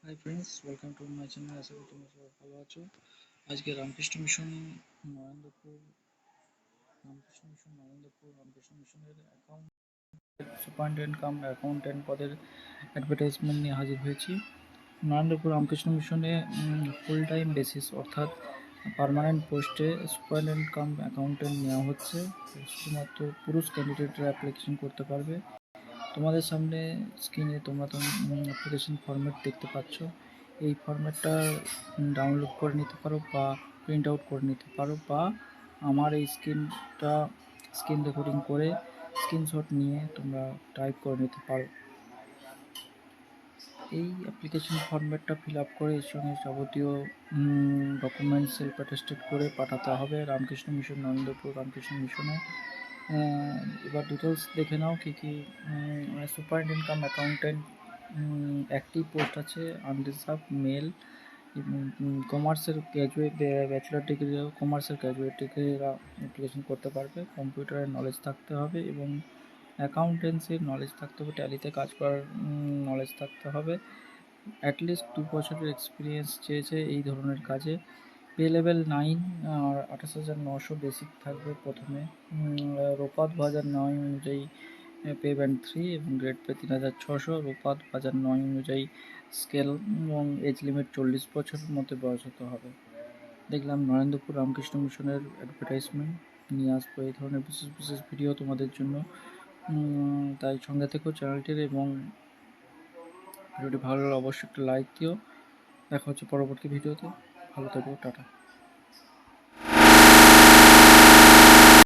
High friends, welcome to my channel. আশা করি তোমরা সবাই ভালো আছো। আজকে নরেন্দ্রপুর রামকৃষ্ণ মিশনের সুপারিনটেন্ডেন্ট কাম অ্যাকাউন্ট্যান্ট পদের অ্যাডভার্টাইজমেন্ট নিয়ে হাজির হয়েছি। নরেন্দ্রপুর রামকৃষ্ণ মিশনে ফুল টাইম বেসিস অর্থাৎ পার্মানেন্ট পোস্টে সুপারিনটেন্ডেন্ট কাম অ্যাকাউন্ট্যান্ট নেওয়া হচ্ছে। শুধুমাত্র পুরুষ ক্যান্ডিডেটরা অ্যাপ্লিকেশন করতে পারবে। তোমাদের সামনে স্ক্রিনে তোমরা অ্যাপ্লিকেশন ফরম্যাট দেখতে পাচ্ছ। এই ফরম্যাটটা ডাউনলোড করে নিতে পারো বা প্রিন্ট আউট করে নিতে পারো, বা আমার এই স্ক্রিন রেকর্ডিং করে স্ক্রিনশট নিয়ে তোমরা টাইপ করে নিতে পারো। এই অ্যাপ্লিকেশন ফরম্যাটটা ফিল আপ করে এর সঙ্গে যাবতীয় ডকুমেন্টস সেলফ অ্যাটেস্টেড করে পাঠাতে হবে নরেন্দ্রপুর রামকৃষ্ণ মিশনে। এবার ডিটেলস দেখে নাও কী কী। সুপারিনটেন্ডেন্ট কাম অ্যাকাউন্ট্যান্ট একটি পোস্ট আছে, আনরিজার্ভ মেল, কমার্সের গ্র্যাজুয়েট, ব্যাচেলার ডিগ্রি, কমার্সের গ্র্যাজুয়েট ডিগ্রিরা অ্যাপ্লিকেশন করতে পারবে। কম্পিউটারের নলেজ থাকতে হবে এবং অ্যাকাউন্টেন্সির নলেজ থাকতে হবে, ট্যালিতে কাজ করার নলেজ থাকতে হবে। অ্যাটলিস্ট 2 বছরের এক্সপিরিয়েন্স চেয়েছে এই ধরনের কাজে। পে লেভেল 9 আর 28,900 বেসিক থাকবে প্রথমে। রোপা 2009 অনুযায়ী পে ব্যান্ড 3 এবং গ্রেড পে 3,600। রোপা 2009 অনুযায়ী স্কেল এবং এজ লিমিট 40 বছরের মধ্যে বয়স হতে হবে। দেখলাম নরেন্দ্রপুর রামকৃষ্ণ মিশনের অ্যাডভার্টাইজমেন্ট নিয়ে আসবো এই ধরনের বিশেষ বিশেষ ভিডিও তোমাদের জন্য। তাই সঙ্গে থেকেও চ্যানেলটির, এবং ভিডিওটি ভালো লাগলে অবশ্যই একটা লাইক দিও। দেখা হচ্ছে পরবর্তী ভিডিওতে। ভালো থেকো, টাটা।